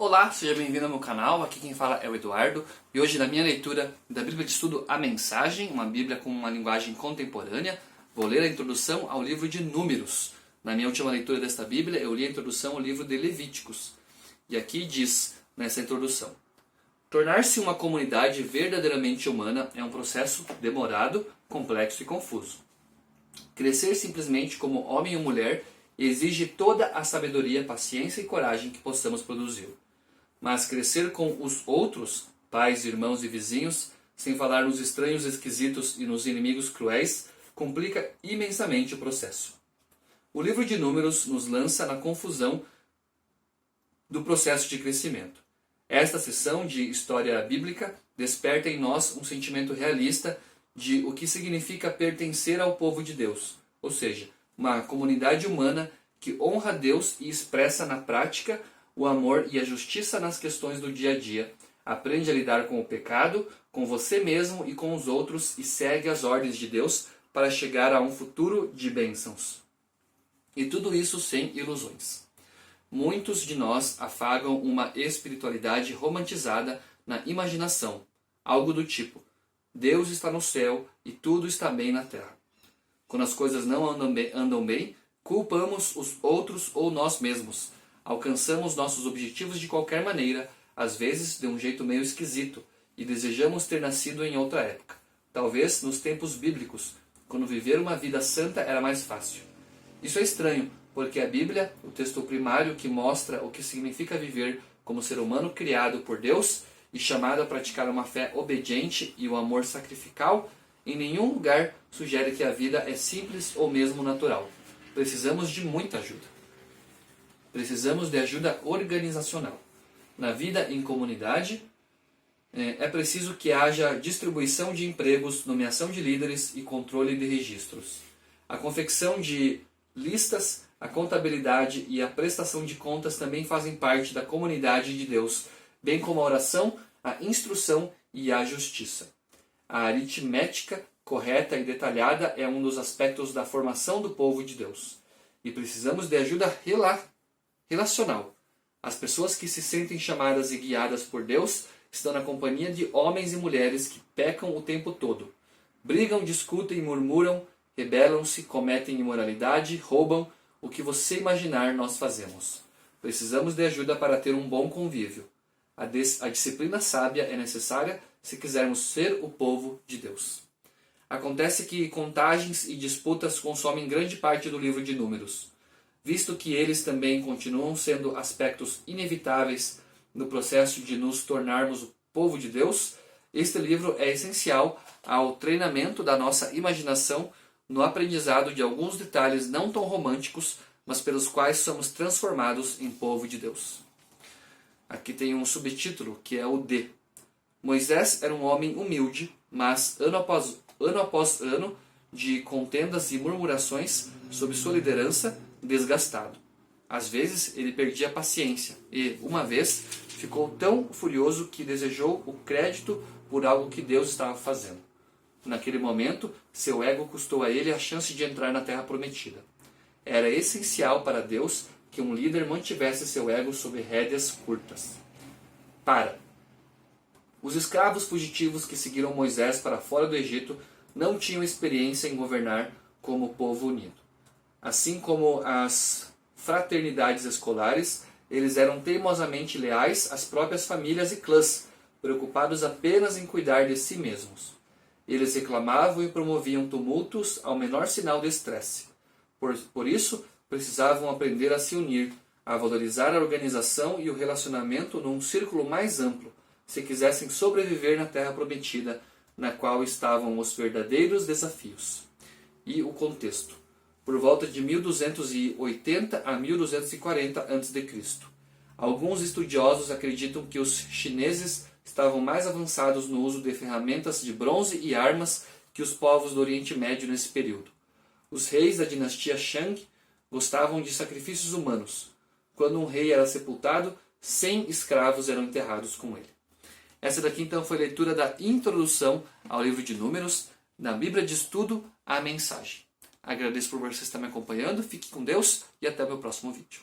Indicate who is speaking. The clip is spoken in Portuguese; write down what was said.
Speaker 1: Olá, seja bem-vindo ao meu canal, aqui quem fala é o Eduardo e hoje na minha leitura da Bíblia de Estudo A Mensagem, uma Bíblia com uma linguagem contemporânea, vou ler a introdução ao livro de Números. Na minha última leitura desta Bíblia eu li a introdução ao livro de Levíticos e aqui diz nessa introdução: tornar-se uma comunidade verdadeiramente humana é um processo demorado, complexo e confuso. Crescer simplesmente como homem ou mulher exige toda a sabedoria, paciência e coragem que possamos produzir. Mas crescer com os outros, pais, irmãos e vizinhos, sem falar nos estranhos esquisitos e nos inimigos cruéis, complica imensamente o processo. O livro de Números nos lança na confusão do processo de crescimento. Esta sessão de história bíblica desperta em nós um sentimento realista de o que significa pertencer ao povo de Deus, ou seja, uma comunidade humana que honra a Deus e expressa na prática o amor e a justiça nas questões do dia a dia, aprende a lidar com o pecado, com você mesmo e com os outros e segue as ordens de Deus para chegar a um futuro de bênçãos. E tudo isso sem ilusões. Muitos de nós afagam uma espiritualidade romantizada na imaginação, algo do tipo: Deus está no céu e tudo está bem na terra. Quando as coisas não andam bem, culpamos os outros ou nós mesmos. Alcançamos nossos objetivos de qualquer maneira, às vezes de um jeito meio esquisito, e desejamos ter nascido em outra época. Talvez nos tempos bíblicos, quando viver uma vida santa era mais fácil. Isso é estranho, porque a Bíblia, o texto primário que mostra o que significa viver como ser humano criado por Deus e chamado a praticar uma fé obediente e o amor sacrificial, em nenhum lugar sugere que a vida é simples ou mesmo natural. Precisamos de muita ajuda. Precisamos de ajuda organizacional. Na vida em comunidade, é preciso que haja distribuição de empregos, nomeação de líderes e controle de registros. A confecção de listas, a contabilidade e a prestação de contas também fazem parte da comunidade de Deus, bem como a oração, a instrução e a justiça. A aritmética correta e detalhada é um dos aspectos da formação do povo de Deus. E precisamos de ajuda relacional. As pessoas que se sentem chamadas e guiadas por Deus estão na companhia de homens e mulheres que pecam o tempo todo. Brigam, discutem, murmuram, rebelam-se, cometem imoralidade, roubam. O que você imaginar nós fazemos. Precisamos de ajuda para ter um bom convívio. A disciplina sábia é necessária se quisermos ser o povo de Deus. Acontece que contagens e disputas consomem grande parte do livro de Números. Visto que eles também continuam sendo aspectos inevitáveis no processo de nos tornarmos o povo de Deus, este livro é essencial ao treinamento da nossa imaginação no aprendizado de alguns detalhes não tão românticos, mas pelos quais somos transformados em povo de Deus. Aqui tem um subtítulo que é o D. Moisés era um homem humilde, mas ano após ano de contendas e murmurações sob sua liderança, desgastado. Às vezes ele perdia a paciência e, uma vez, ficou tão furioso que desejou o crédito por algo que Deus estava fazendo. Naquele momento, seu ego custou a ele a chance de entrar na Terra Prometida. Era essencial para Deus que um líder mantivesse seu ego sob rédeas curtas. Os escravos fugitivos que seguiram Moisés para fora do Egito não tinham experiência em governar como povo unido. Assim como as fraternidades escolares, eles eram teimosamente leais às próprias famílias e clãs, preocupados apenas em cuidar de si mesmos. Eles reclamavam e promoviam tumultos ao menor sinal de estresse. Por isso, precisavam aprender a se unir, a valorizar a organização e o relacionamento num círculo mais amplo, se quisessem sobreviver na Terra Prometida, na qual estavam os verdadeiros desafios. E o contexto. Por volta de 1280 a 1240 a.C. Alguns estudiosos acreditam que os chineses estavam mais avançados no uso de ferramentas de bronze e armas que os povos do Oriente Médio nesse período. Os reis da dinastia Shang gostavam de sacrifícios humanos. Quando um rei era sepultado, 100 escravos eram enterrados com ele. Essa daqui então foi a leitura da introdução ao livro de Números, na Bíblia de Estudo A Mensagem. Agradeço por você estar me acompanhando, fique com Deus e até o meu próximo vídeo.